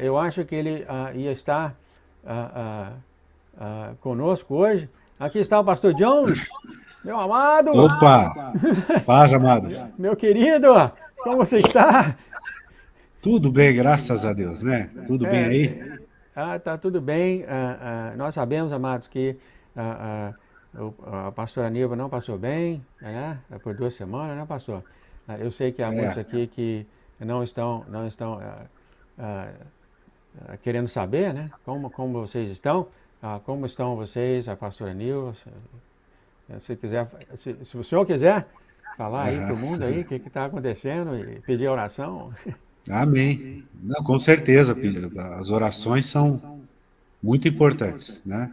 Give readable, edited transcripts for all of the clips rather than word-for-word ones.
eu acho que ele ia estar conosco hoje. Aqui está o pastor Jones, meu amado, Opa! Paz, amado. meu querido, como você está? Tudo bem, graças a Deus, né? Tudo bem aí? Tá tudo bem. Nós sabemos, amados, que a pastora Nilva não passou bem, né? Por 2 semanas, né, pastor? Eu sei que há muitos É, aqui que não estão querendo saber, né? Como vocês estão, como estão vocês, a pastora Nilva. Se quiser, se o senhor quiser falar aí para o mundo aí o que está acontecendo e pedir oração. amém. Não, com certeza, filho. As orações são muito importantes, né?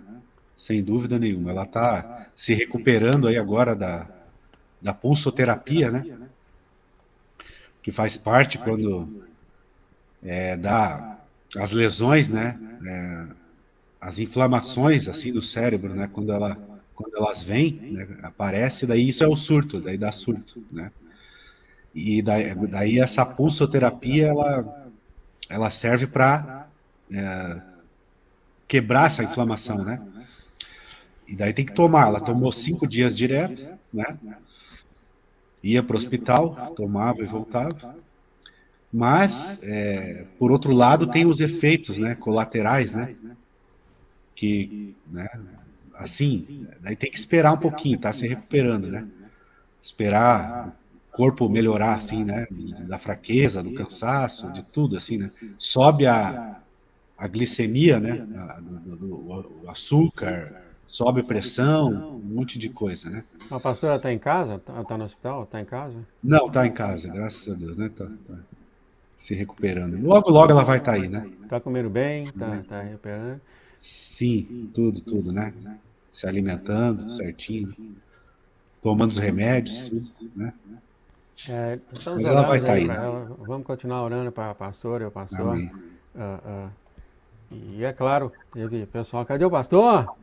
Sem dúvida nenhuma. Ela está se recuperando aí agora da pulsoterapia, né? Que faz parte quando dá as lesões, né? As inflamações assim do cérebro, né? Quando elas vêm, né? Aparece, daí isso é o surto, daí dá surto, né? E daí essa pulsoterapia, ela serve para quebrar essa inflamação, né? E daí tem que tomar. Ela tomou 5 dias direto, né? Ia para o hospital, tomava e voltava. Mas, por outro lado, tem os efeitos, né? Colaterais, né? Que, né? Assim, daí tem que esperar um pouquinho, tá se recuperando, né? Esperar o corpo melhorar, assim, né? Da fraqueza, do cansaço, de tudo, assim, né? Sobe a glicemia, né? O açúcar, sobe a pressão, um monte de coisa, né? A pastora está em casa? Está no hospital? Está em casa? Não, tá em casa, graças a Deus, né? Tá se recuperando. Logo, logo ela vai estar aí, né? Está comendo bem? Está recuperando? Sim, tudo, né? Se alimentando certinho, tomando os remédios, tudo, né? Estamos Mas ela vai orando estar aí aí, para né? ela. Vamos continuar orando para a pastora e o pastor. Amém. Ah, ah, e é claro, teve pessoal. Cadê o pastor?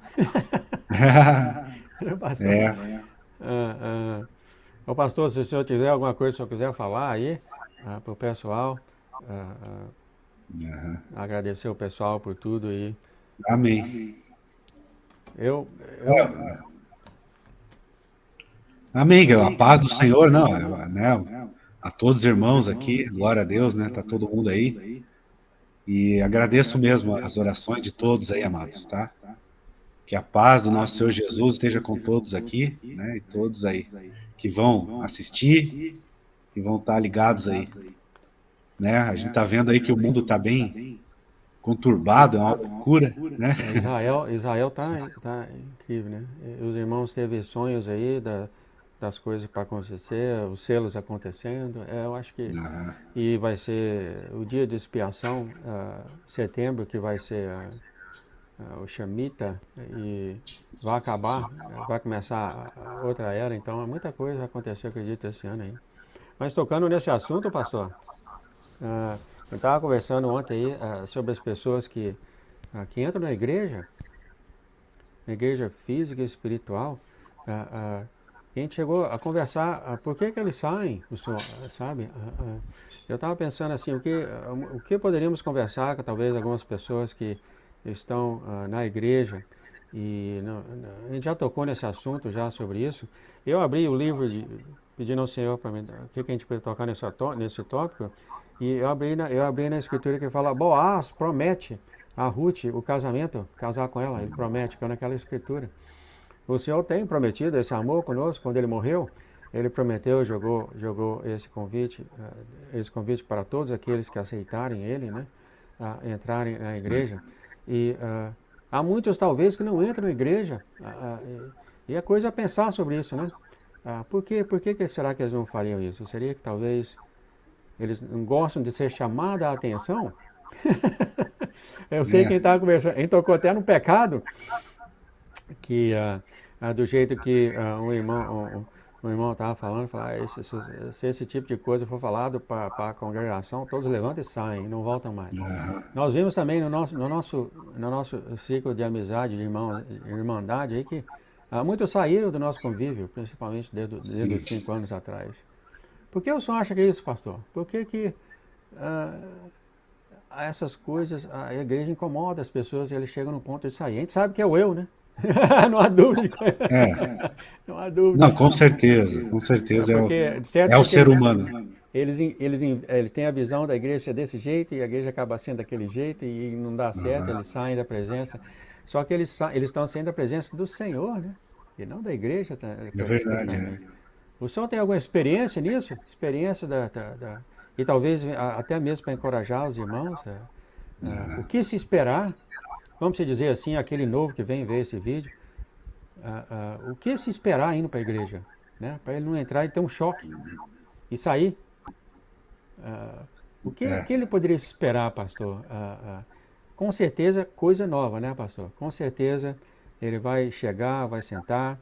Cadê o pastor? É, Ah, Ô pastor, se o senhor tiver alguma coisa que o senhor quiser falar aí para o pessoal, ah, agradecer o pessoal por tudo aí. amém. Eu, eu, Amém, a paz do Senhor, não, né? A todos os irmãos aqui, glória a Deus, né? Tá todo mundo aí. E agradeço mesmo as orações de todos aí, amados, tá? Que a paz do nosso Senhor Jesus esteja com todos aqui, né? E todos aí que vão assistir, que vão estar ligados aí, né? A gente tá vendo aí que o mundo tá bem conturbado, é uma loucura, né? Israel tá incrível, né? E os irmãos teve sonhos aí das coisas para acontecer, os selos acontecendo. Eu acho que e vai ser o dia de expiação, setembro, que vai ser o Shemitah e vai acabar, vai começar outra era. Então, muita coisa vai acontecer, acredito, esse ano aí. Mas tocando nesse assunto, pastor, ah, eu estava conversando ontem aí sobre as pessoas que entram na igreja física e espiritual. E a gente chegou a conversar por que eles saem, o senhor, sabe? Eu estava pensando assim, o que poderíamos conversar com talvez algumas pessoas que estão na igreja e a gente já tocou nesse assunto já sobre isso. Eu abri o livro pedindo ao Senhor para mim o que a gente pode tocar nesse tópico e eu abri na escritura que fala Boaz promete a Ruth o casamento, casar com ela, ele promete, que é naquela escritura. O Senhor tem prometido esse amor conosco quando ele morreu. Ele prometeu, jogou esse convite para todos aqueles que aceitarem ele, né, entrarem na igreja. E há muitos talvez que não entram na igreja. E é coisa a pensar sobre isso, né? Por que será que eles não fariam isso? Seria que talvez eles não gostam de ser chamados a atenção? Eu sei que a gente estava conversando, a gente tocou até no pecado, que do jeito que um irmão estava falando, se esse tipo de coisa for falado para a congregação, todos levantam e saem, não voltam mais. Nós vimos também no nosso ciclo de amizade, de irmãos, irmandade, aí, que muitos saíram do nosso convívio, principalmente desde Sim. os 5 anos atrás. Por que o senhor acha que é isso, pastor? Por que essas coisas, a igreja incomoda as pessoas e eles chegam no ponto de sair. A gente sabe que é o eu, né? Não há dúvida. É, Não há dúvida. não, com É certeza porque, certo, é o porque ser humano. eles têm a visão da igreja ser desse jeito e a igreja acaba sendo daquele jeito e não dá certo, eles Aham, saem da presença. Só que eles estão saindo da presença do Senhor, né? E não da igreja, é verdade, especificamente. O senhor tem alguma experiência nisso? Experiência e talvez até mesmo para encorajar os irmãos? O que se esperar? Vamos dizer assim, aquele novo que vem ver esse vídeo, o que se esperar indo para a igreja? Né? Para ele não entrar e ter um choque e sair. O que ele poderia esperar, pastor? Com certeza, coisa nova, né, pastor? Com certeza, ele vai chegar, vai sentar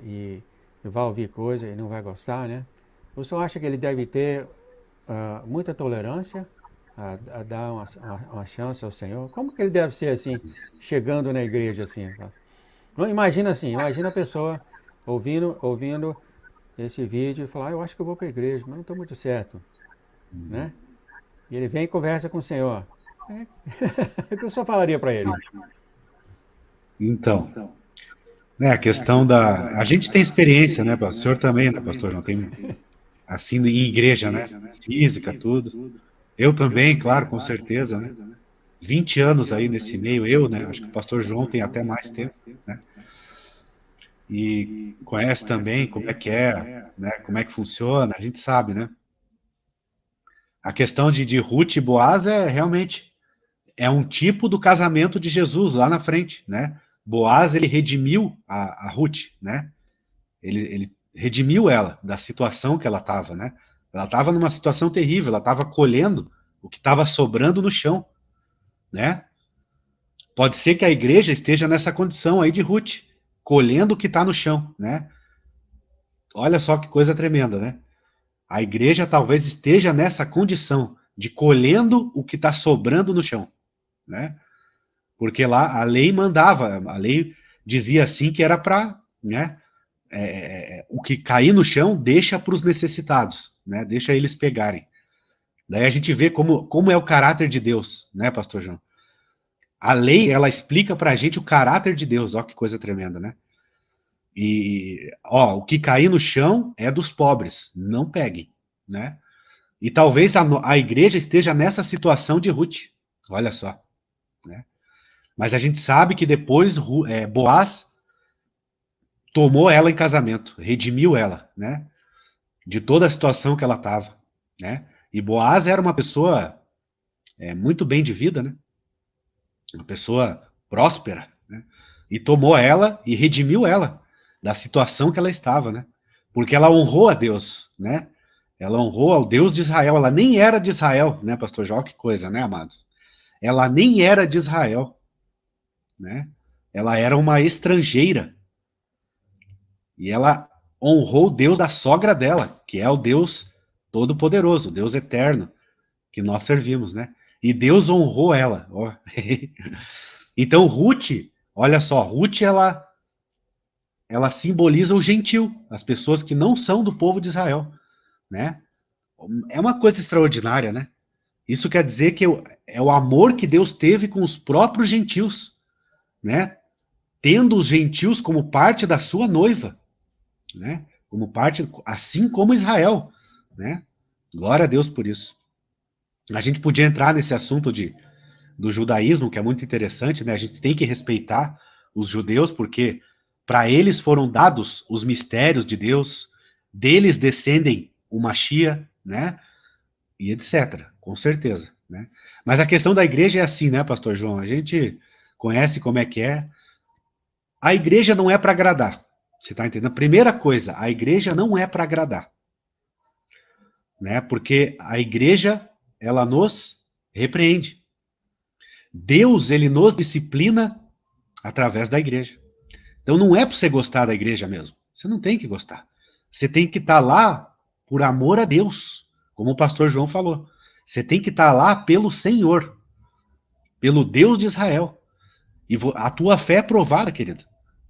e vai ouvir coisa e não vai gostar, né? O senhor acha que ele deve ter muita tolerância a dar uma chance ao Senhor? Como que ele deve ser assim, chegando na igreja assim? Não, imagina assim, imagina a pessoa ouvindo esse vídeo e falar, eu acho que eu vou para a igreja, mas não estou muito certo, né? E ele vem e conversa com o Senhor. O que o senhor falaria para ele? então, né, a questão da... A gente tem experiência, né, pastor? O senhor também, né, pastor João? Tem, assim, em igreja, né? Física, tudo. Eu também, claro, com certeza, né? 20 anos aí nesse meio, eu, né? Acho que o pastor João tem até mais tempo, né? E conhece também como é, né? Como é que funciona, a gente sabe, né? A questão de Ruth e Boaz é realmente é um tipo do casamento de Jesus lá na frente, né? Boaz, ele redimiu a Ruth, né? Ele redimiu ela da situação que ela estava, né? Ela estava numa situação terrível, ela estava colhendo o que estava sobrando no chão, né? Pode ser que a igreja esteja nessa condição aí de Ruth, colhendo o que está no chão, né? Olha só que coisa tremenda, né? A igreja talvez esteja nessa condição de colhendo o que está sobrando no chão, né? Porque lá a lei mandava, a lei dizia assim que era para, né? O que cair no chão deixa para os necessitados, né? Deixa eles pegarem. Daí a gente vê como é o caráter de Deus, né, Pastor João? A lei, ela explica para a gente o caráter de Deus, ó que coisa tremenda, né? E, ó, o que cair no chão é dos pobres, não peguem, né? E talvez a igreja esteja nessa situação de Ruth, olha só, né? Mas a gente sabe que depois Boaz tomou ela em casamento, redimiu ela, né? De toda a situação que ela estava, né? E Boaz era uma pessoa muito bem de vida, né? Uma pessoa próspera, né? E tomou ela e redimiu ela da situação que ela estava, né? Porque ela honrou a Deus, né? Ela honrou ao Deus de Israel. Ela nem era de Israel, né, pastor Jó? Que coisa, né, amados? Ela nem era de Israel, né? Ela era uma estrangeira. E ela honrou o Deus da sogra dela, que é o Deus Todo-Poderoso, o Deus Eterno, que nós servimos, né? E Deus honrou ela. Ó. Então, Ruth, olha só, Ruth, ela simboliza o gentil, as pessoas que não são do povo de Israel, né? É uma coisa extraordinária, né? Isso quer dizer que é o amor que Deus teve com os próprios gentios, né? Tendo os gentios como parte da sua noiva, né? Como parte, assim como Israel, né? Glória a Deus por isso. A gente podia entrar nesse assunto do judaísmo, que é muito interessante, né? A gente tem que respeitar os judeus, porque para eles foram dados os mistérios de Deus, deles descendem o Machia, né? E etc. Com certeza, né? Mas a questão da igreja é assim, né, pastor João? A gente conhece como é que é. A igreja não é para agradar. Você está entendendo? Primeira coisa, a igreja não é para agradar, né? Porque a igreja, ela nos repreende. Deus, ele nos disciplina através da igreja. Então não é para você gostar da igreja mesmo. Você não tem que gostar. Você tem que estar lá por amor a Deus, como o pastor João falou. Você tem que estar lá pelo Senhor, pelo Deus de Israel. E a tua fé é provada, querido,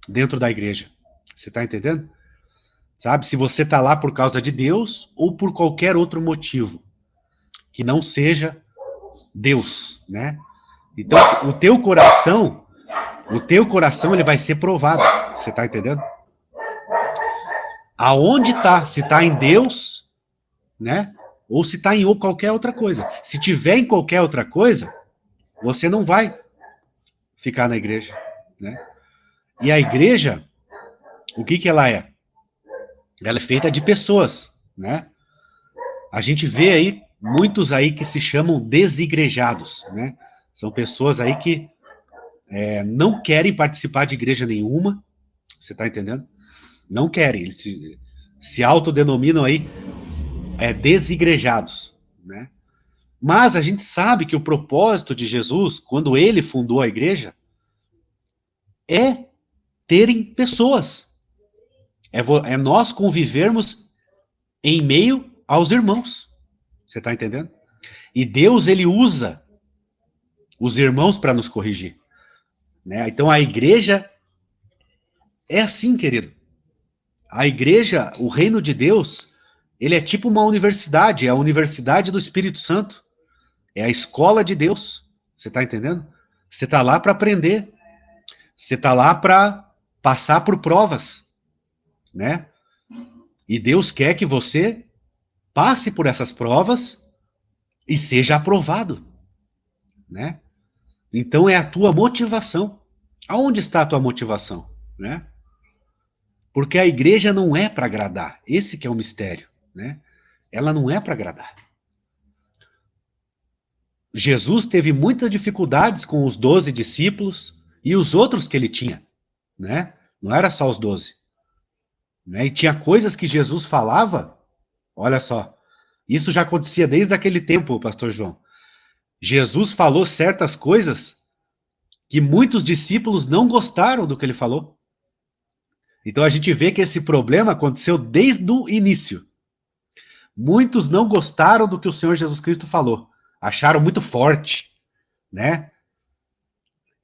dentro da igreja. Você está entendendo? Sabe? Se você está lá por causa de Deus ou por qualquer outro motivo que não seja Deus, né? Então, o teu coração ele vai ser provado. Você está entendendo? Aonde está? Se está em Deus, né? Ou se está em qualquer outra coisa. Se tiver em qualquer outra coisa, você não vai ficar na igreja, né? E a igreja, o que ela é? Ela é feita de pessoas, né? A gente vê aí muitos aí que se chamam desigrejados, né? São pessoas aí que não querem participar de igreja nenhuma, você está entendendo? Não querem, eles se autodenominam aí desigrejados, né? Mas a gente sabe que o propósito de Jesus, quando ele fundou a igreja, é terem pessoas. É nós convivermos em meio aos irmãos. Você está entendendo? E Deus, ele usa os irmãos para nos corrigir, né? Então a igreja é assim, querido. A igreja, o reino de Deus, ele é tipo uma universidade, é a universidade do Espírito Santo. É a escola de Deus. Você está entendendo? Você está lá para aprender. Você está lá para passar por provas, né? E Deus quer que você passe por essas provas e seja aprovado, né? Então é a tua motivação. Aonde está a tua motivação, né? Porque a igreja não é para agradar. Esse que é o mistério, né? Ela não é para agradar. Jesus teve muitas dificuldades com os 12 discípulos e os outros que ele tinha, né? Não era só os 12. Né? E tinha coisas que Jesus falava, olha só, isso já acontecia desde aquele tempo, pastor João. Jesus falou certas coisas que muitos discípulos não gostaram do que ele falou. Então a gente vê que esse problema aconteceu desde o início. Muitos não gostaram do que o Senhor Jesus Cristo falou. Acharam muito forte, né?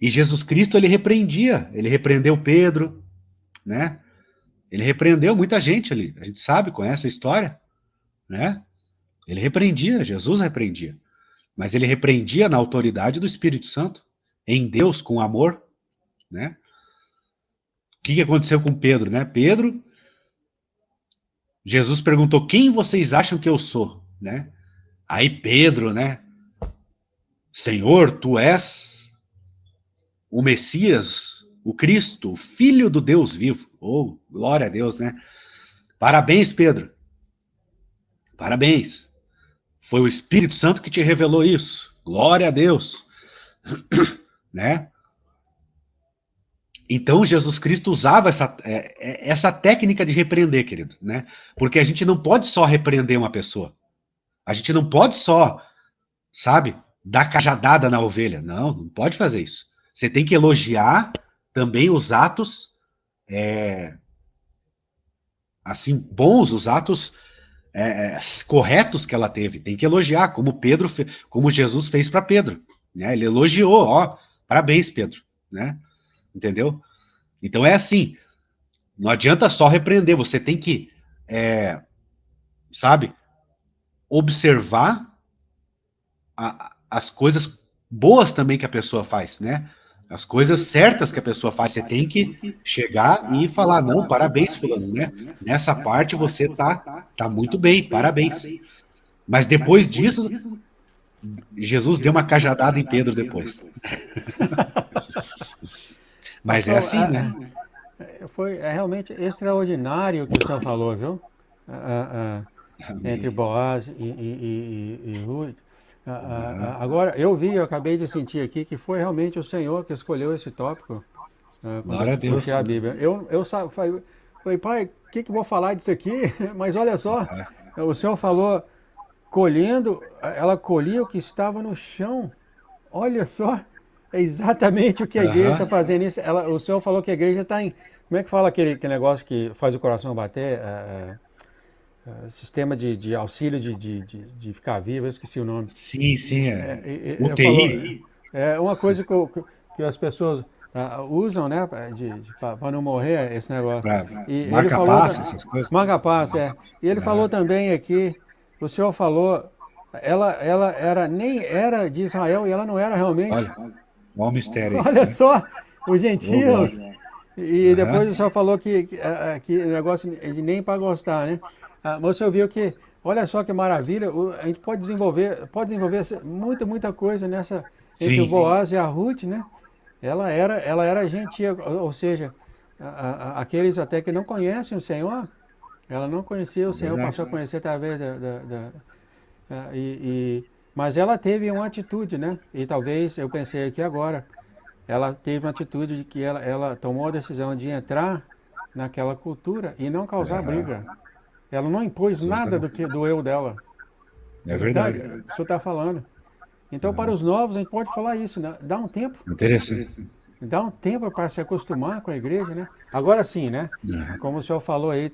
E Jesus Cristo, ele repreendeu Pedro, né? Ele repreendeu muita gente ali, a gente sabe, conhece a história, né? Ele repreendia, Jesus repreendia, mas ele repreendia na autoridade do Espírito Santo, em Deus, com amor, né? O que aconteceu com Pedro, né? Pedro, Jesus perguntou, quem vocês acham que eu sou, né? Aí Pedro, né? Senhor, tu és o Messias, o Cristo, o Filho do Deus vivo. Oh, glória a Deus, né? Parabéns, Pedro. Parabéns. Foi o Espírito Santo que te revelou isso. Glória a Deus. Né? Então, Jesus Cristo usava essa técnica de repreender, querido, né? Porque a gente não pode só repreender uma pessoa. A gente não pode só, sabe, dar cajadada na ovelha. Não, não pode fazer isso. Você tem que elogiar também os atos, assim, bons, os atos corretos que ela teve. Tem que elogiar, como Jesus fez para Pedro. Né? Ele elogiou, ó, parabéns, Pedro, né? Entendeu? Então é assim, não adianta só repreender, você tem que, sabe, observar as coisas boas também que a pessoa faz, né? As coisas certas que a pessoa faz, você tem que chegar e falar, não, parabéns, fulano, né? Nessa parte você tá muito bem, parabéns. Mas depois disso, Jesus deu uma cajadada em Pedro depois. Mas é assim, né? Foi realmente extraordinário o que o senhor falou, viu? Entre Boaz e Ruth. Agora, eu acabei de sentir aqui que foi realmente o Senhor que escolheu esse tópico. Glória a Deus. Puxei a Bíblia. Eu falei, pai, o que eu vou falar disso aqui? Mas olha só, o Senhor falou, colhendo, ela colhia o que estava no chão. Olha só, é exatamente o que a igreja está fazendo isso. O Senhor falou que a igreja está em... Como é que fala aquele negócio que faz o coração bater? Sistema de auxílio de ficar vivo, eu esqueci o nome. Sim, UTI. É uma coisa que as pessoas usam, né, para não morrer, esse negócio. Marca-passo, essas coisas. Marca-passo, E ele falou também aqui, o senhor falou ela era, nem era de Israel e ela não era realmente. Olha, olha o mistério aí, Olha né? só, os Ô, glória. gentios. E depois o Aham. senhor falou que o negócio de nem para gostar, né? Mas o senhor viu que, olha só que maravilha, a gente pode desenvolver muita coisa nessa, entre o Sim, Boaz e a Ruth, né? Ela era gentia, ou seja, aqueles até que não conhecem o Senhor, ela não conhecia o é Senhor, passou a verdade. conhecer através mas ela teve uma atitude, né? E talvez, eu pensei aqui agora, ela teve uma atitude de que ela tomou a decisão de entrar naquela cultura e não causar briga. Aham. Ela não impôs nada Exatamente. do eu dela. Não É é verdade? verdade. O senhor está falando. Então, para Aham. os novos, a gente pode falar isso, né? Dá um tempo. Interessante. Dá um tempo para se acostumar com a igreja, né? Agora sim, né? Aham. Como o senhor falou aí,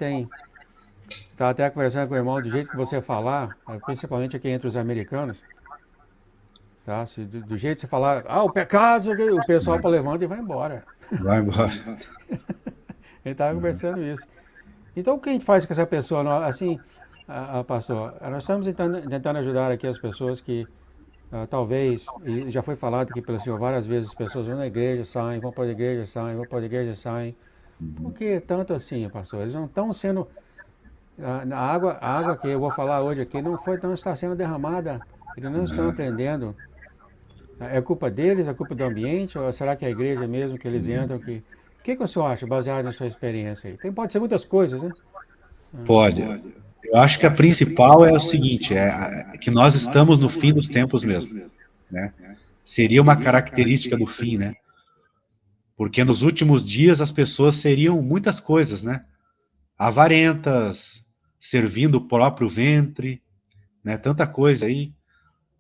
estava até conversando com o irmão, do jeito que você falar, principalmente aqui entre os americanos, tá? Do jeito que você falar, o pecado, o pessoal levanta e vai embora. Vai embora. Ele estava conversando isso. Então, o que a gente faz com essa pessoa? Assim, pastor, nós estamos tentando ajudar aqui as pessoas que talvez, e já foi falado aqui pelo senhor várias vezes, as pessoas vão na igreja, saem, vão para a igreja, saem, vão para a igreja, saem. Por Uhum. que tanto assim, pastor? Eles não estão sendo. A água que eu vou falar hoje aqui não está sendo derramada. Eles não estão Aham. aprendendo. É culpa deles, é culpa do ambiente, ou será que é a igreja mesmo que eles entram? O que o senhor acha, baseado na sua experiência aí? Pode ser muitas coisas, né? Pode. Eu acho que a principal é o seguinte, é que nós estamos no fim dos tempos mesmo, né? Seria uma característica do fim, né? Porque nos últimos dias as pessoas seriam muitas coisas, né? Avarentas, servindo o próprio ventre, né? Tanta coisa aí,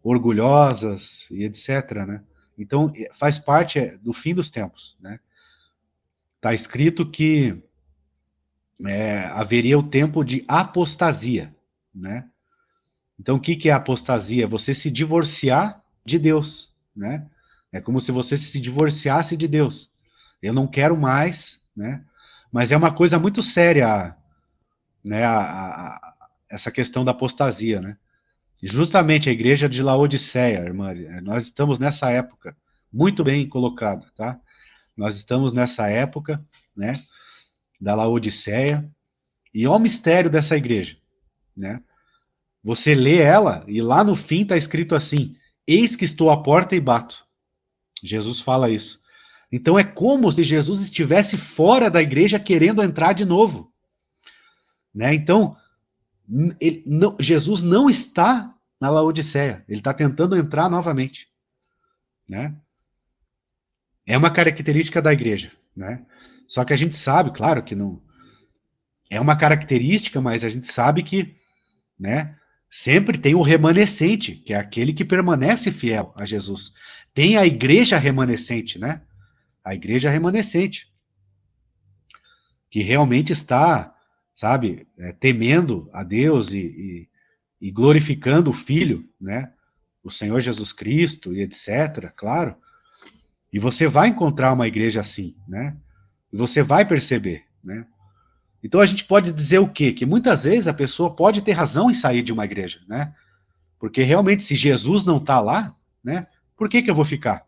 orgulhosas e etc, né? Então, faz parte do fim dos tempos, né? Está escrito que haveria o tempo de apostasia, né? Então, o que que é apostasia? Você se divorciar de Deus, né? É como se você se divorciasse de Deus. Eu não quero mais, né? Mas é uma coisa muito séria, né? Essa questão da apostasia, né? E justamente a igreja de Laodiceia, irmã, nós estamos nessa época, muito bem colocado, tá? Nós estamos nessa época, né? Da Laodiceia, e olha o mistério dessa igreja, né? Você lê ela e lá no fim está escrito assim: Eis que estou à porta e bato. Jesus fala isso. Então é como se Jesus estivesse fora da igreja querendo entrar de novo, né? Então Jesus não está na Laodiceia, ele está tentando entrar novamente, né? É uma característica da igreja, né? Só que a gente sabe, claro que não é uma característica, mas a gente sabe que, né? Sempre tem o remanescente, que é aquele que permanece fiel a Jesus. Tem a igreja remanescente, né? A igreja remanescente, que realmente está, sabe, temendo a Deus e glorificando o Filho, né? O Senhor Jesus Cristo e etc, claro. E você vai encontrar uma igreja assim, né? E você vai perceber, né? Então a gente pode dizer o quê? Que muitas vezes a pessoa pode ter razão em sair de uma igreja, né? Porque realmente, se Jesus não está lá, né? Por que eu vou ficar?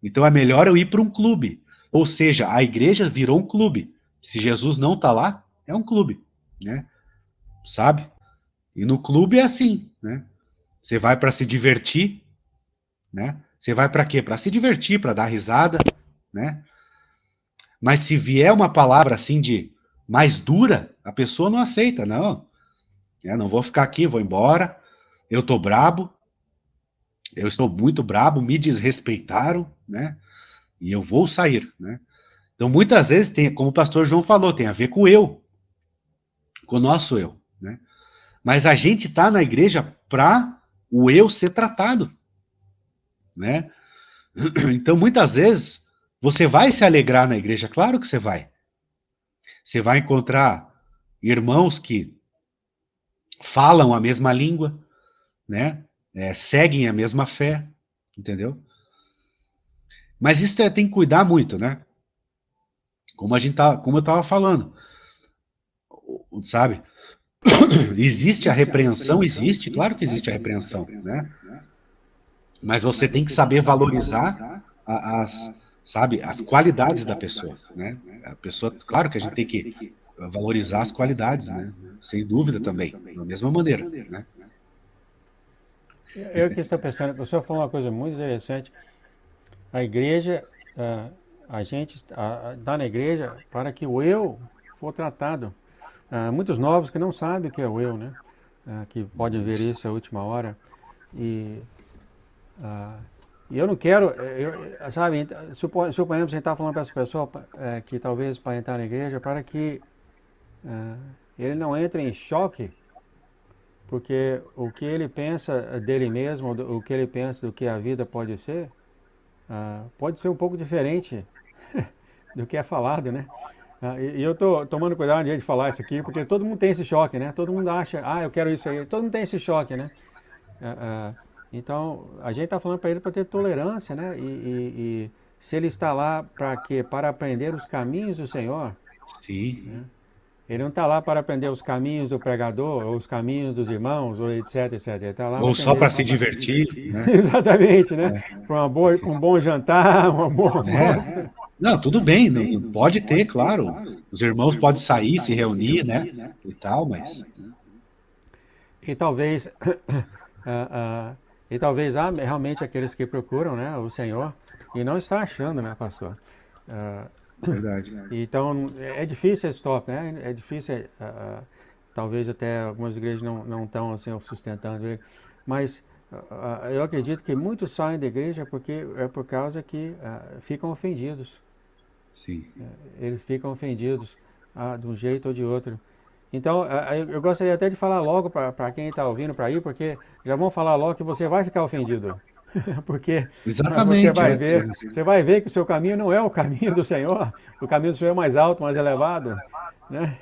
Então é melhor eu ir para um clube. Ou seja, a igreja virou um clube. Se Jesus não está lá, é um clube, né? Sabe? E no clube é assim, né? Você vai para se divertir, né? Você vai para quê? Para se divertir, para dar risada, né? Mas se vier uma palavra assim de mais dura, a pessoa não aceita, não. Não vou ficar aqui, vou embora. Eu tô brabo, eu estou muito brabo, me desrespeitaram, né? E eu vou sair, né? Então, muitas vezes, tem, como o pastor João falou, tem a ver com o eu, com o nosso eu, né? Mas a gente está na igreja para o eu ser tratado, né? Então, muitas vezes, você vai se alegrar na igreja, claro que você vai. Você vai encontrar irmãos que falam a mesma língua, né? Seguem a mesma fé, entendeu? Mas isso tem que cuidar muito, né? Como eu estava falando, sabe? Existe a repreensão? Existe, claro que existe a repreensão, né? Mas você tem que saber valorizar sabe, as qualidades da pessoa, né? A pessoa, claro que a gente tem que valorizar as qualidades, né? Sem dúvida também, da mesma maneira, né? Eu que estou pensando, o senhor falou uma coisa muito interessante. A igreja, a gente está na igreja para que o eu for tratado. Muitos novos que não sabem o que é o eu, né? Que podem ver isso à última hora. E, e eu não quero, sabe, suponhamos que a gente está falando para essa pessoa que talvez para entrar na igreja, para que ele não entre em choque, porque o que ele pensa dele mesmo, o que ele pensa do que a vida pode ser um pouco diferente do que é falado, né? E eu tô tomando cuidado de falar isso aqui, porque todo mundo tem esse choque, né? Todo mundo acha, eu quero isso aí. Todo mundo tem esse choque, né? Então, a gente está falando para ele para ter tolerância, né? E se ele está lá para quê? Para aprender os caminhos do Senhor, Sim. né? Ele não está lá para aprender os caminhos do pregador, ou os caminhos dos irmãos, ou etc, etc. Ele está lá para Ou só aprender. para se divertir, né? Exatamente, né? Para um bom jantar, uma boa É. almoço. Não, tudo bem, não, pode ter, claro. Os irmãos podem sair, se reunir, né? E tal, mas. E talvez, há realmente aqueles que procuram, né, o Senhor e não está achando, né, pastor? Ah, Verdade. então é difícil esse top, né? É difícil, talvez até algumas igrejas não estão assim sustentando ele, mas eu acredito que muitos saem da igreja porque é por causa que ficam ofendidos. Sim. Eles ficam ofendidos de um jeito ou de outro. Então, eu gostaria até de falar logo para quem está ouvindo para ir, porque já vão falar logo que você vai ficar ofendido. Porque Exatamente, é. você vai ver que o seu caminho não é o caminho do Senhor. O caminho do Senhor é mais alto, mais elevado, né?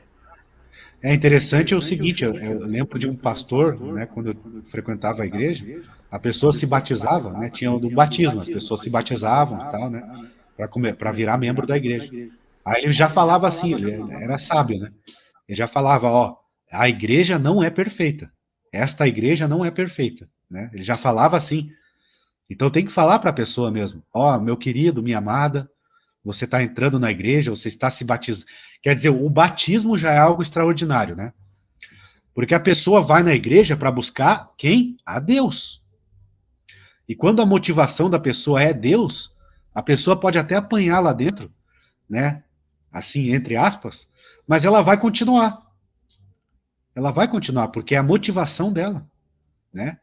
É interessante o seguinte, eu lembro de um pastor, né, quando eu frequentava a igreja, a pessoa se batizava, né, tinha o do batismo, as pessoas se batizavam e tal, né, para virar membro da igreja. Aí ele já falava assim, ele era sábio, né? Ele já falava, ó, a igreja não é perfeita. Esta igreja não é perfeita, né? Ele já falava assim. Então tem que falar para a pessoa mesmo, ó, meu querido, minha amada, você está entrando na igreja, você está se batizando. Quer dizer, o batismo já é algo extraordinário, né? Porque a pessoa vai na igreja para buscar quem? A Deus. E quando a motivação da pessoa é Deus, a pessoa pode até apanhar lá dentro, né? Assim, entre aspas, mas ela vai continuar. Ela vai continuar, porque é a motivação dela, né?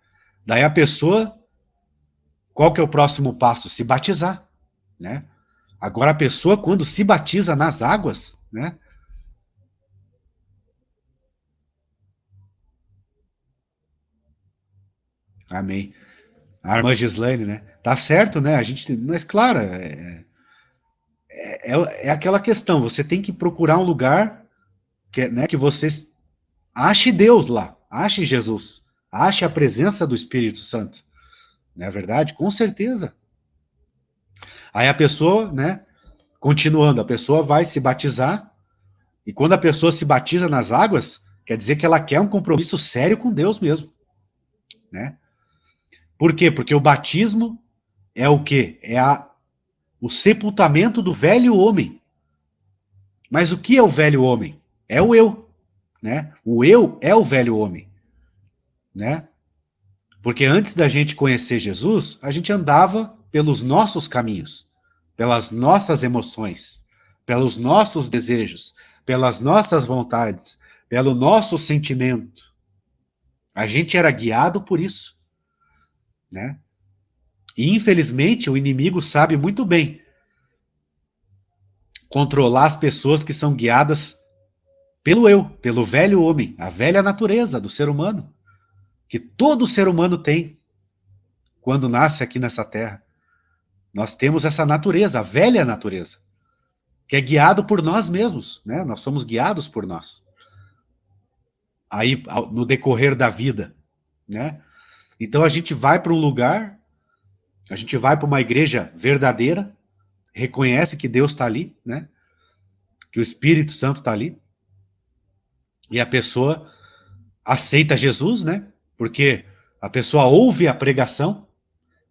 Daí a pessoa, qual que é o próximo passo? Se batizar, né? Agora a pessoa, quando se batiza nas águas, né? Amém. A irmã Gislaine, né? Tá certo, né? A gente, mas claro, é aquela questão. Você tem que procurar um lugar né, que você ache Deus lá, ache Jesus, ache a presença do Espírito Santo. Não é verdade? Com certeza. Aí a pessoa, né? Continuando, a pessoa vai se batizar, e quando a pessoa se batiza nas águas, quer dizer que ela quer um compromisso sério com Deus mesmo, né? Por quê? Porque o batismo é o quê? É o sepultamento do velho homem. Mas o que é o velho homem? É o eu, né? O eu é o velho homem, né? Porque antes da gente conhecer Jesus, a gente andava pelos nossos caminhos, pelas nossas emoções, pelos nossos desejos, pelas nossas vontades, pelo nosso sentimento. A gente era guiado por isso, né? E infelizmente o inimigo sabe muito bem controlar as pessoas que são guiadas pelo eu, pelo velho homem, a velha natureza do ser humano, que todo ser humano tem quando nasce aqui nessa terra. Nós temos essa natureza, a velha natureza, que é guiado por nós mesmos, né? Nós somos guiados por nós. Aí, no decorrer da vida, né? Então a gente vai para um lugar, a gente vai para uma igreja verdadeira, reconhece que Deus está ali, né? Que o Espírito Santo está ali, e a pessoa aceita Jesus, né? Porque a pessoa ouve a pregação,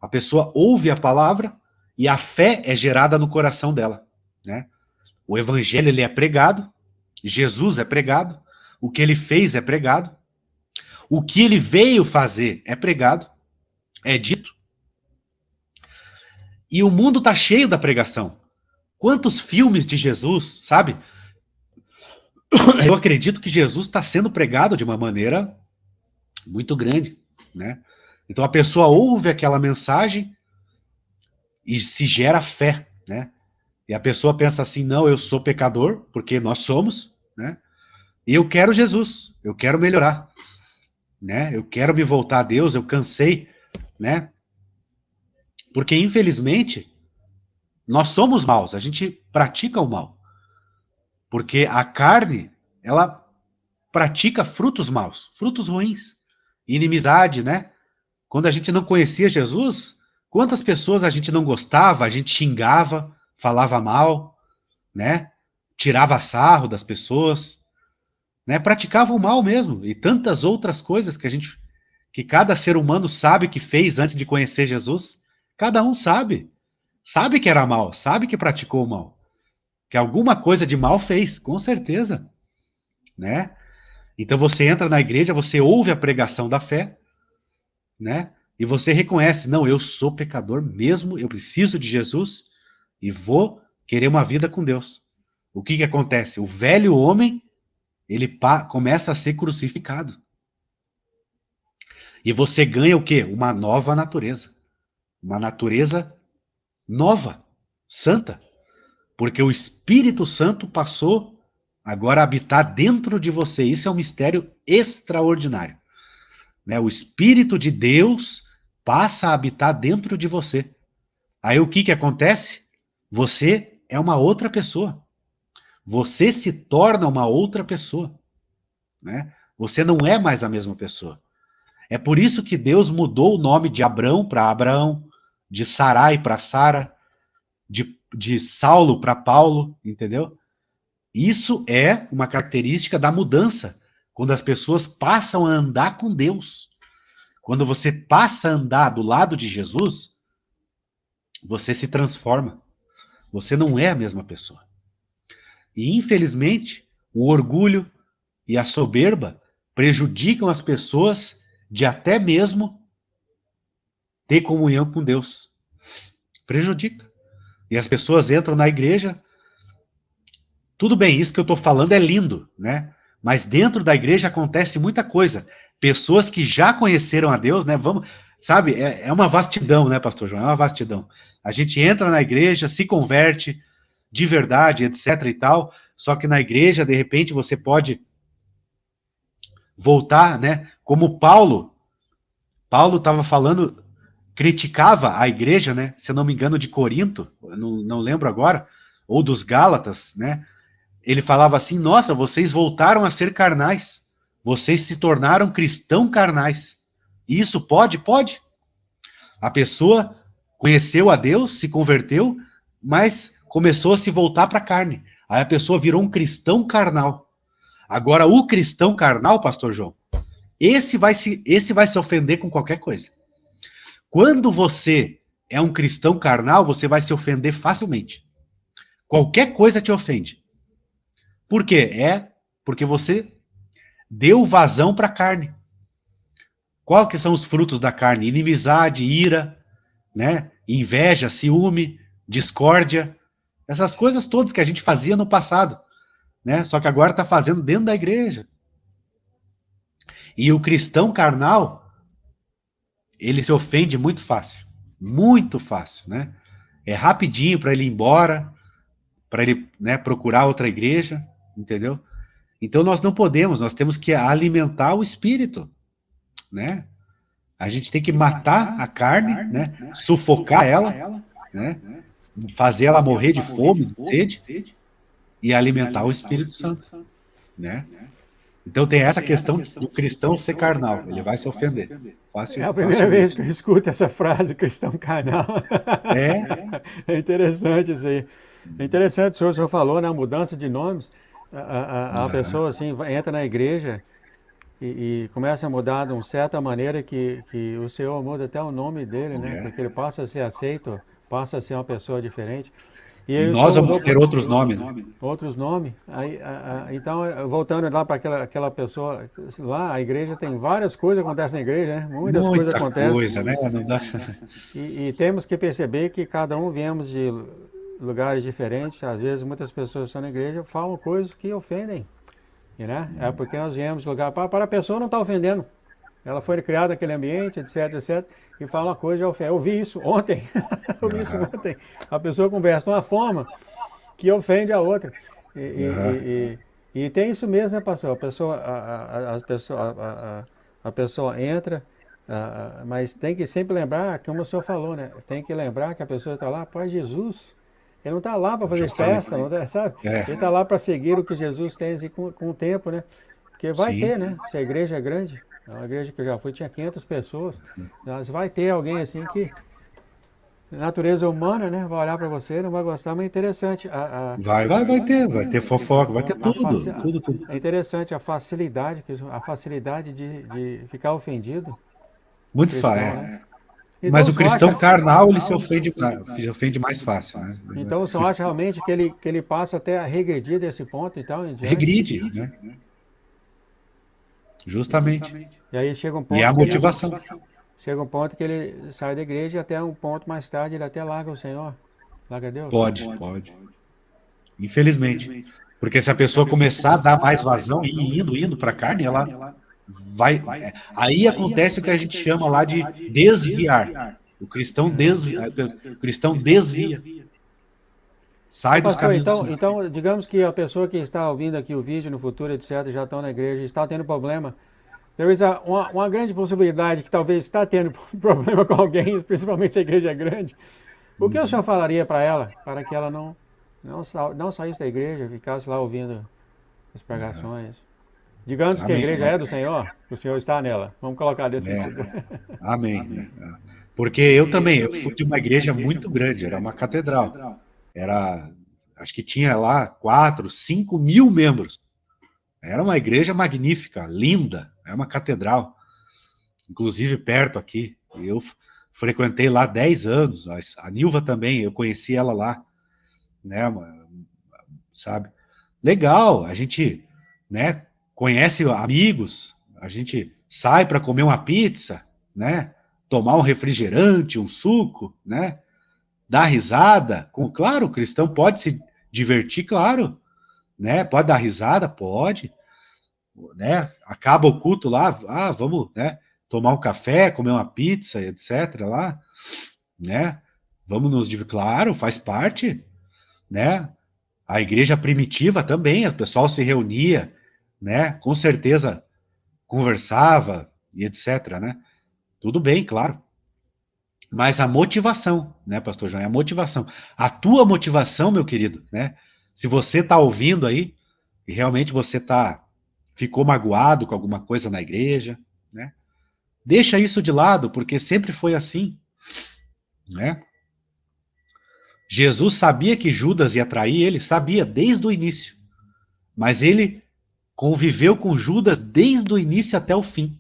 a pessoa ouve a palavra e a fé é gerada no coração dela, né? O evangelho ele é pregado, Jesus é pregado, o que ele fez é pregado, o que ele veio fazer é pregado, é dito. E o mundo está cheio da pregação. Quantos filmes de Jesus, sabe? Eu acredito que Jesus está sendo pregado de uma maneira muito grande, né? Então a pessoa ouve aquela mensagem e se gera fé, né? E a pessoa pensa assim, não, eu sou pecador, porque nós somos, né? E eu quero Jesus, eu quero melhorar, né? Eu quero me voltar a Deus, eu cansei, né? Porque infelizmente nós somos maus, a gente pratica o mal. Porque a carne, ela pratica frutos maus, frutos ruins, inimizade, né? Quando a gente não conhecia Jesus, quantas pessoas a gente não gostava, a gente xingava, falava mal, né? Tirava sarro das pessoas, né? Praticava o mal mesmo e tantas outras coisas que cada ser humano sabe que fez antes de conhecer Jesus. Cada um sabe que era mal, sabe que praticou o mal, que alguma coisa de mal fez, com certeza, né? Então você entra na igreja, você ouve a pregação da fé, né? E você reconhece, não, eu sou pecador mesmo, eu preciso de Jesus e vou querer uma vida com Deus. O que acontece? O velho homem, ele começa a ser crucificado. E você ganha o quê? Uma nova natureza. Uma natureza nova, santa. Porque o Espírito Santo passou agora a habitar dentro de você. Isso é um mistério extraordinário, né? O Espírito de Deus passa a habitar dentro de você. Aí o que acontece? Você é uma outra pessoa. Você se torna uma outra pessoa, né? Você não é mais a mesma pessoa. É por isso que Deus mudou o nome de Abrão para Abraão, de Sarai para Sara, de Saulo para Paulo, entendeu? Isso é uma característica da mudança, quando as pessoas passam a andar com Deus. Quando você passa a andar do lado de Jesus, você se transforma. Você não é a mesma pessoa. E, infelizmente, o orgulho e a soberba prejudicam as pessoas de até mesmo ter comunhão com Deus. Prejudica. E as pessoas entram na igreja. Tudo bem, isso que eu estou falando é lindo, né? Mas dentro da igreja acontece muita coisa. Pessoas que já conheceram a Deus, né? Vamos, sabe, é uma vastidão, né, pastor João? É uma vastidão. A gente entra na igreja, se converte de verdade, etc e tal, só que na igreja, de repente, você pode voltar, né? Como Paulo estava falando, criticava a igreja, né? Se eu não me engano, de Corinto, não lembro agora, ou dos Gálatas, né? Ele falava assim, nossa, vocês voltaram a ser carnais, vocês se tornaram cristãos carnais. E isso pode? Pode. A pessoa conheceu a Deus, se converteu, mas começou a se voltar para a carne. Aí a pessoa virou um cristão carnal. Agora, o cristão carnal, pastor João, esse vai se ofender com qualquer coisa. Quando você é um cristão carnal, você vai se ofender facilmente. Qualquer coisa te ofende. Por quê? Porque você deu vazão para a carne. Qual que são os frutos da carne? Inimizade, ira, né? Inveja, ciúme, discórdia. Essas coisas todas que a gente fazia no passado, né? Só que agora está fazendo dentro da igreja. E o cristão carnal, ele se ofende muito fácil, né? É rapidinho para ele ir embora, para ele, né, procurar outra igreja, entendeu? Então nós não podemos, nós temos que alimentar o espírito, né? A gente tem que matar a carne, né? Sufocar ela, né? Fazer ela morrer de fome, de sede, e alimentar o Espírito Santo, né? Então tem essa questão do cristão ser carnal, ele vai se ofender. É a primeira vez que eu escuto essa frase, cristão carnal. É. É interessante isso aí. É interessante, o senhor falou, né, a mudança de nomes. A pessoa assim entra na igreja e começa a mudar de uma certa maneira que o Senhor muda até o nome dele, né? Porque ele É. passa a ser aceito, passa a ser uma pessoa diferente. E E aí o nós Senhor vamos mudou ter outros nomes, né? outros nomes. Aí, então, voltando lá para aquela pessoa, lá a igreja tem várias coisas que acontecem na igreja, né? Muitas coisas Muita acontecem. coisa, né? Não dá... E temos que perceber que cada um viemos de lugares diferentes. Às vezes muitas pessoas estão na igreja falam coisas que ofendem. Né? É porque nós viemos de lugar para a pessoa não estar ofendendo. Ela foi criada naquele ambiente, etc, etc, e fala uma coisa e ofende. Eu vi isso ontem. Eu vi isso Aham, ontem. A pessoa conversa de uma forma que ofende a outra. E, aham. e, e tem isso mesmo, né, pastor? A pessoa entra, mas tem que sempre lembrar, como o senhor falou, né? Tem que lembrar que a pessoa está lá para Jesus. Ele não está lá para fazer Justamente. festa, não tá, sabe? É, Ele está lá para seguir o que Jesus tem assim, com o tempo, né? Porque vai ter, sim. né? Se a igreja é grande, é uma igreja que eu já fui, tinha 500 pessoas, mas vai ter alguém assim que natureza humana, né? Vai olhar para você, não vai gostar, mas é interessante. Vai ter fofoca, vai ter A faci- tudo, tudo, tudo. É interessante a facilidade de ficar ofendido, o Muito cristão, fácil. né? Então Mas o o senhor cristão acha, carnal, ele se ofende mais fácil, né? então o senhor acha realmente que ele passa até a regredir desse ponto e tal em diante? Regride, né? Justamente. E aí chega um E é ponto a que ele motivação. chega um ponto que ele sai da igreja e até um ponto mais tarde ele até larga o Senhor, larga Deus. Pode, pode. Infelizmente. Porque se a pessoa começar a dar mais vazão e indo para a carne, ela vai. Aí acontece o que a gente chama lá de desviar. O cristão desvia, Ô sai dos pastor, caminhos do Senhor. então digamos que a pessoa que está ouvindo aqui o vídeo no futuro, etc., já estão na igreja, está tendo problema. Talvez uma grande possibilidade que talvez está tendo problema com alguém, principalmente se a igreja é grande. O que o senhor falaria para ela, para que ela não saísse da igreja, ficasse lá ouvindo as pregações? Digamos que a Amém. igreja é do Senhor, que o Senhor está nela. Vamos colocar desse É, sentido. amém. Né? Porque eu também, eu fui de uma igreja muito grande, era uma catedral. Era, acho que tinha lá 4, 5 mil membros. Era uma igreja magnífica, linda, é uma catedral, inclusive perto aqui. Eu frequentei lá 10 anos, a Nilva também, eu conheci ela lá, né, sabe? Legal, a gente, né, conhece amigos, a gente sai para comer uma pizza, né, tomar um refrigerante, um suco, né, dar risada. Claro, o cristão pode se divertir, claro, né, pode dar risada, pode, né? Acaba o culto lá, vamos, né? Tomar um café, comer uma pizza, etc. lá, né? Vamos nos divertir, claro, faz parte, né? A igreja primitiva também, o pessoal se reunia, né? Com certeza conversava e etc, né? Tudo bem, claro. Mas a motivação, né, pastor João, é a motivação. A tua motivação, meu querido, né? Se você está ouvindo aí, e realmente você ficou magoado com alguma coisa na igreja, né? Deixa isso de lado, porque sempre foi assim, né? Jesus sabia que Judas ia trair ele, sabia desde o início, mas ele conviveu com Judas desde o início até o fim.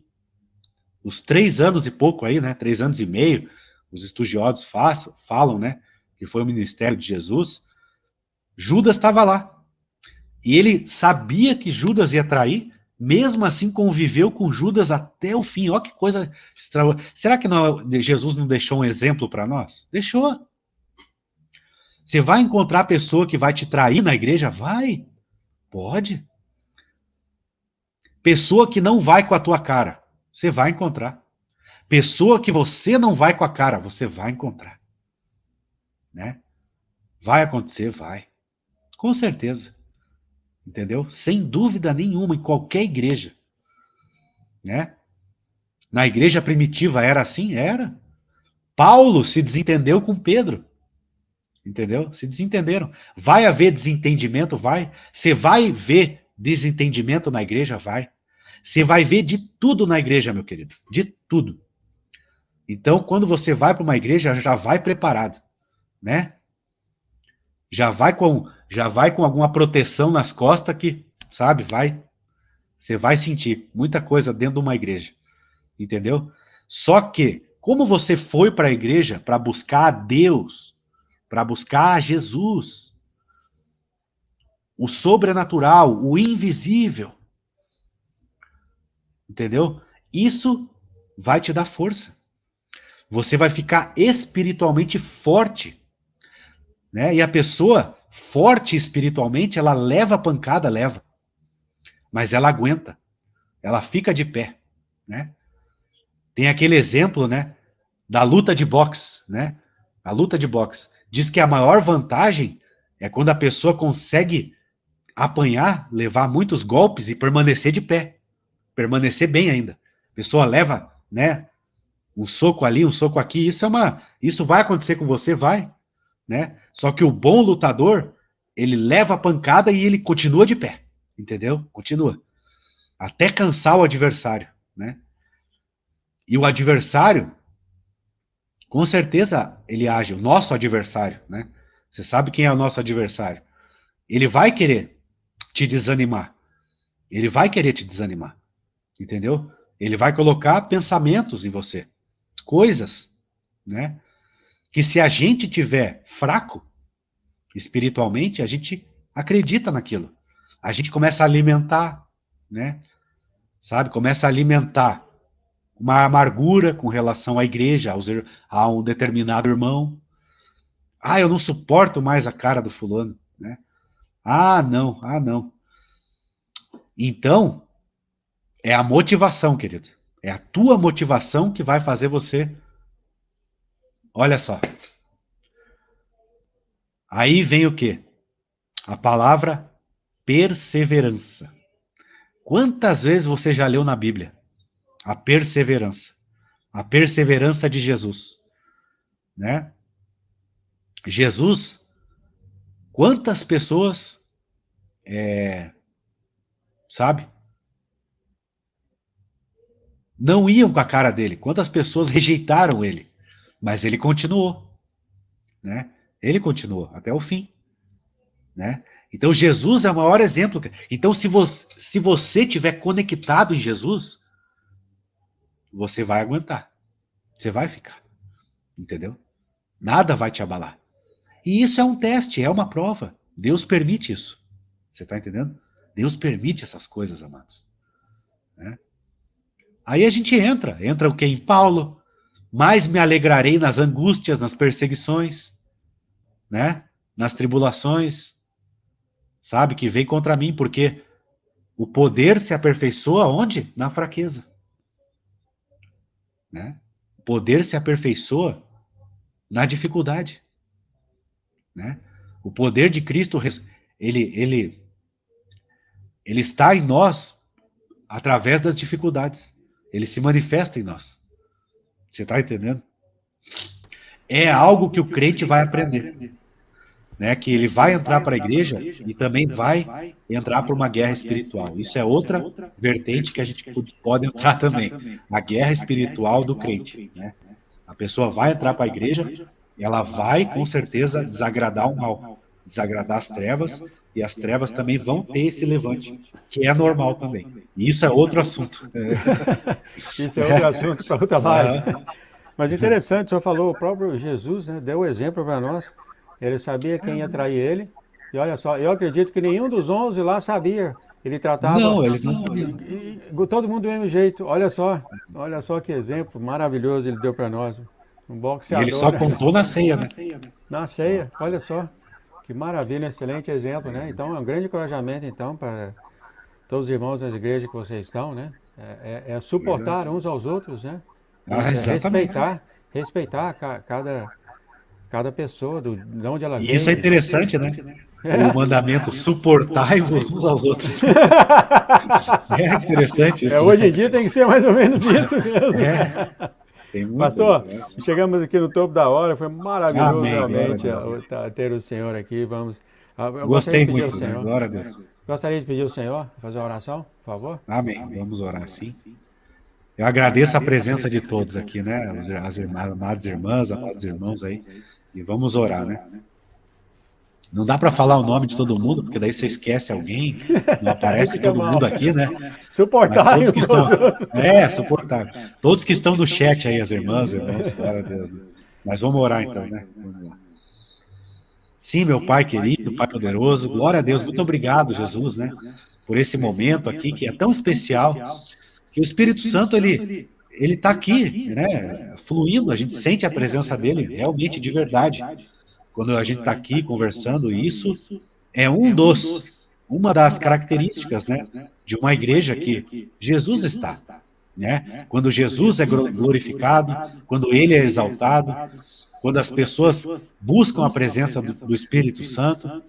Os 3 anos e pouco aí, né? 3 anos e meio, os estudiosos falam, né? Que foi o ministério de Jesus. Judas estava lá. E ele sabia que Judas ia trair, mesmo assim conviveu com Judas até o fim. Olha que coisa extraordinária. Será que Jesus não deixou um exemplo para nós? Deixou. Você vai encontrar pessoa que vai te trair na igreja? Vai. Pode. Pessoa que não vai com a tua cara. Você vai encontrar. Pessoa que você não vai com a cara. Você vai encontrar. Né? Vai acontecer? Vai. Com certeza. Entendeu? Sem dúvida nenhuma, em qualquer igreja. Né? Na igreja primitiva era assim? Era. Paulo se desentendeu com Pedro. Entendeu? Se desentenderam. Vai haver desentendimento? Vai. Você vai ver desentendimento na igreja? Vai. Você vai ver de tudo na igreja, meu querido. De tudo. Então, quando você vai para uma igreja, já vai preparado. Né? Já vai com alguma proteção nas costas que, sabe, vai Você vai sentir muita coisa dentro de uma igreja. Entendeu? Só que, como você foi para a igreja para buscar a Deus, para buscar a Jesus, o sobrenatural, o invisível, entendeu? Isso vai te dar força. Você vai ficar espiritualmente forte, né? E a pessoa forte espiritualmente, ela leva pancada, leva, mas ela aguenta, ela fica de pé, né? Tem aquele exemplo, né, da luta de boxe, né? A luta de boxe diz que a maior vantagem é quando a pessoa consegue apanhar, levar muitos golpes e permanecer de pé, permanecer bem ainda. A pessoa leva, né, um soco ali, um soco aqui, isso vai acontecer com você, vai, né? Só que o bom lutador, ele leva a pancada e ele continua de pé, entendeu? Continua. Até cansar o adversário, né? E o adversário, com certeza, ele age, o nosso adversário, né? Você sabe quem é o nosso adversário. Ele vai querer te desanimar. Ele vai querer te desanimar, entendeu? Ele vai colocar pensamentos em você, coisas, né? Que se a gente tiver fraco espiritualmente, a gente acredita naquilo. A gente começa a alimentar, né? Sabe? Começa a alimentar uma amargura com relação à igreja, a um determinado irmão. Ah, eu não suporto mais a cara do fulano, né? Ah, não, ah, não. Então, é a motivação, querido. É a tua motivação que vai fazer você. Olha só. Aí vem o quê? A palavra perseverança. Quantas vezes você já leu na Bíblia a perseverança? A perseverança de Jesus, né? Jesus, quantas pessoas, sabe, não iam com a cara dele? Quantas pessoas rejeitaram ele? Mas ele continuou, né? Ele continuou até o fim, né? Então Jesus é o maior exemplo. Então se você tiver conectado em Jesus, você vai aguentar. Você vai ficar, entendeu? Nada vai te abalar. E isso é um teste, é uma prova. Deus permite isso. Você está entendendo? Deus permite essas coisas, amados. Né? Aí a gente entra o que em Paulo? Mais me alegrarei nas angústias, nas perseguições, né? Nas tribulações, sabe, que vem contra mim, porque o poder se aperfeiçoa onde? Na fraqueza. Né? O poder se aperfeiçoa na dificuldade. Né? O poder de Cristo, ele está em nós através das dificuldades. Ele se manifesta em nós. Você está entendendo? É algo que o crente vai aprender. Né? Que ele vai entrar para a igreja e também vai entrar para uma guerra espiritual. Isso é outra vertente que a gente pode entrar também. A guerra espiritual do crente. Né? A pessoa vai entrar para a igreja, ela vai com certeza desagradar o mal, desagradar as trevas, e as trevas também vão ter esse levante, que é normal também. E isso é outro assunto. Isso é outro assunto para outra live. Mas interessante, o senhor falou, o próprio Jesus, né, deu o exemplo para nós. Ele sabia quem ia trair ele. E olha só, eu acredito que nenhum dos 11 lá sabia. Ele tratava Não, eles não sabiam. todo mundo do mesmo jeito. Olha só que exemplo maravilhoso ele deu para nós. Um E boxeador. ele só contou na ceia, né? Na ceia, olha só. Que maravilha, excelente exemplo, né? Então é um grande encorajamento, então, para todos os irmãos das igrejas que vocês estão, né? É suportar uns aos outros, né? E Exatamente. respeitar cada pessoa, de onde ela E vem. isso é interessante, né? O mandamento, suportai-vos uns aos outros. É interessante isso. Hoje em dia tem que ser mais ou menos isso mesmo. Tem muito. Pastor, chegamos aqui no topo da hora, foi maravilhoso. Amém, Realmente ter o Senhor aqui. Vamos. Eu Gostei gostaria de pedir ao muito, né? Senhor. Glória a Deus. Gostaria de pedir ao Senhor fazer uma oração, por favor. Amém. Vamos orar sim. Eu agradeço a presença de todos aqui, né? As amadas irmãs, amados irmãos aí. E vamos orar, né? Não dá para falar o nome de todo mundo, porque daí você esquece alguém, não Aí aparece fica todo mal. mundo aqui, né? Mas todos Suportável que pros estão. outros. Suportável. Todos que estão no chat aí, as irmãs, irmãos, glória a Deus. Né? Mas vamos orar então, né? Vamos lá. Sim, meu Pai querido, Pai poderoso, glória a Deus, muito obrigado, Jesus, né? Por esse momento aqui que é tão especial, que o Espírito Santo, ele está aqui, né? Fluindo, a gente sente a presença dele realmente de verdade. Quando a gente está aqui conversando, isso é uma das características, né, de uma igreja que Jesus está, né? Quando Jesus é glorificado, quando ele é exaltado, quando as pessoas buscam a presença do Espírito Santo,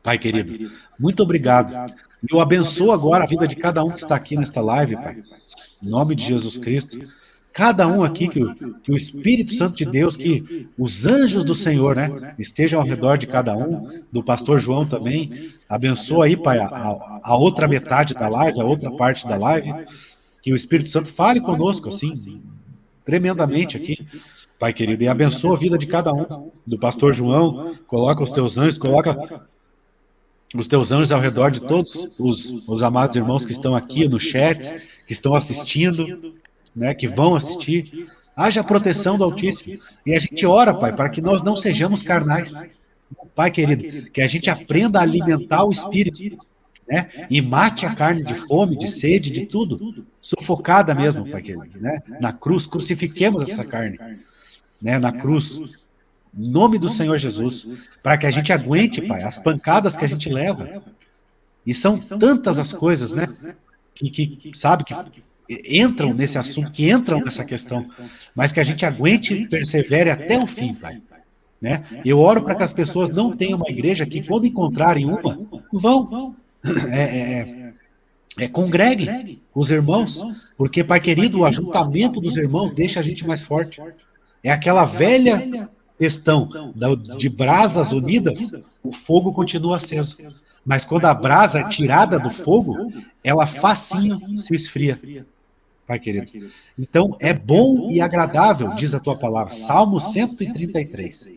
Pai querido, muito obrigado. E eu abençoo agora a vida de cada um que está aqui nesta live, Pai. Em nome de Jesus Cristo. Cada um aqui, que o Espírito Santo de Deus, que os anjos do Senhor, né, estejam ao redor de cada um, do pastor João também. Abençoa aí, Pai, a outra metade da live, a outra parte da live. Que o Espírito Santo fale conosco, assim, tremendamente aqui, Pai querido. E abençoa a vida de cada um, do pastor João. Coloca os teus anjos, coloca os teus anjos ao redor de todos os amados irmãos que estão aqui no chat, que estão assistindo, né, que vão assistir. Haja a proteção do Altíssimo. E a gente ora, Pai, para que nós não sejamos carnais. Pai querido, que a gente aprenda a alimentar o Espírito, né, e mate a carne de fome, de sede, de tudo, sufocada mesmo, Pai querido, né, na cruz, crucifiquemos essa carne, né, na cruz, em nome do Senhor Jesus, para que a gente aguente, Pai, as pancadas que a gente leva. E são tantas as coisas, né, que sabe, que entram nesse assunto, que entram nessa questão, mas que a gente aguente e persevere até o fim, Pai. Né? Eu oro para que as pessoas não tenham uma igreja que, quando encontrarem uma, vão, congreguem os irmãos, porque, Pai querido, o ajuntamento dos irmãos deixa a gente mais forte. É aquela velha questão de brasas unidas, o fogo continua aceso. Mas quando a brasa é tirada do fogo, ela facinho se esfria. Pai querido. Então, é bom e agradável, diz a tua palavra. Salmo 133.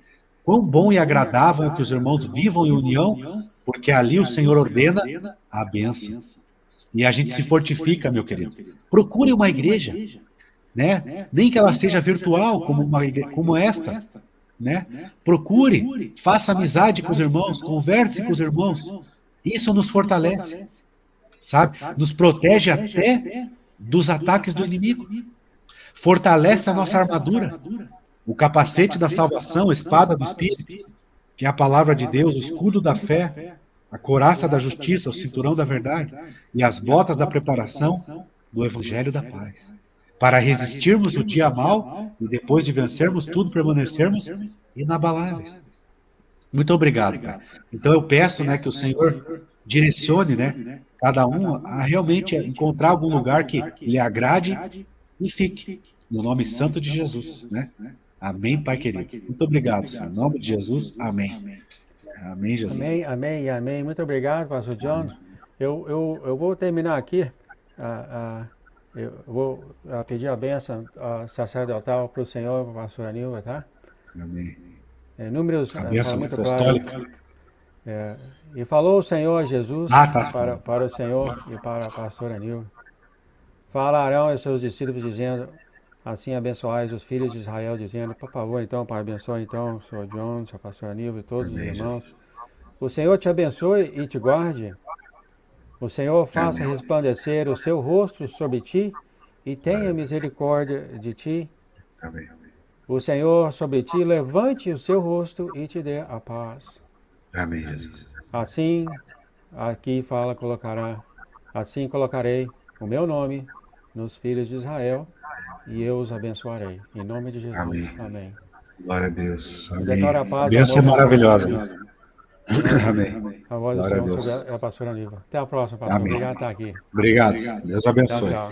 Quão bom e agradável é que os irmãos vivam em união, porque ali o Senhor ordena a bênção. E a gente se fortifica, meu querido. Procure uma igreja, né? Nem que ela seja virtual, como esta, né? Procure, faça amizade com os irmãos, converse com os irmãos. Isso nos fortalece, sabe? Nos protege até dos ataques do inimigo. Fortalece a nossa armadura, o capacete da salvação, a espada do Espírito, que é a palavra de Deus, o escudo da fé, a couraça da justiça, o cinturão da verdade e as botas da preparação do evangelho da paz. Para resistirmos o dia mal e depois de vencermos tudo, permanecermos inabaláveis. Muito obrigado, Pai. Então eu peço, né, que o Senhor direcione, né, cada um a realmente encontrar algum lugar que lhe agrade e fique. No nome santo de Jesus, né? Amém, Pai querido. Muito obrigado, Senhor. Em nome de Jesus, amém. Amém, Jesus. Amém, amém e amém. Muito obrigado, pastor John. Eu vou terminar aqui. Eu vou pedir a bênção sacerdotal para o Senhor, para a pastora Nilva, tá? Amém. Números A fala bênção muito apostólica. claro. E falou o Senhor Jesus Tá. para o Senhor e para a pastora Nilva. Falarão aos seus discípulos dizendo, assim abençoais os filhos de Israel, dizendo, por favor, então, Pai, abençoe então o Sr. John, a pastora Nilva e todos os Amém, irmãos. Jesus. O Senhor te abençoe e te guarde. O Senhor faça Amém. resplandecer o seu rosto sobre ti e tenha misericórdia de ti. Amém. O Senhor sobre ti levante o seu rosto e te dê a paz. Amém, Jesus. Assim, aqui fala, assim colocarei o meu nome nos filhos de Israel e eu os abençoarei. Em nome de Jesus. Amém. Amém. Glória a Deus. Eu Amém. declaro a paz e Bênção amor do Senhor maravilhosa. sobre Amém. a voz do Glória a Senhor Deus. sobre a pastora Niva. Até a próxima, pastor. Amém. Obrigado por estar aqui. Obrigado. Deus Tchau, abençoe. tchau.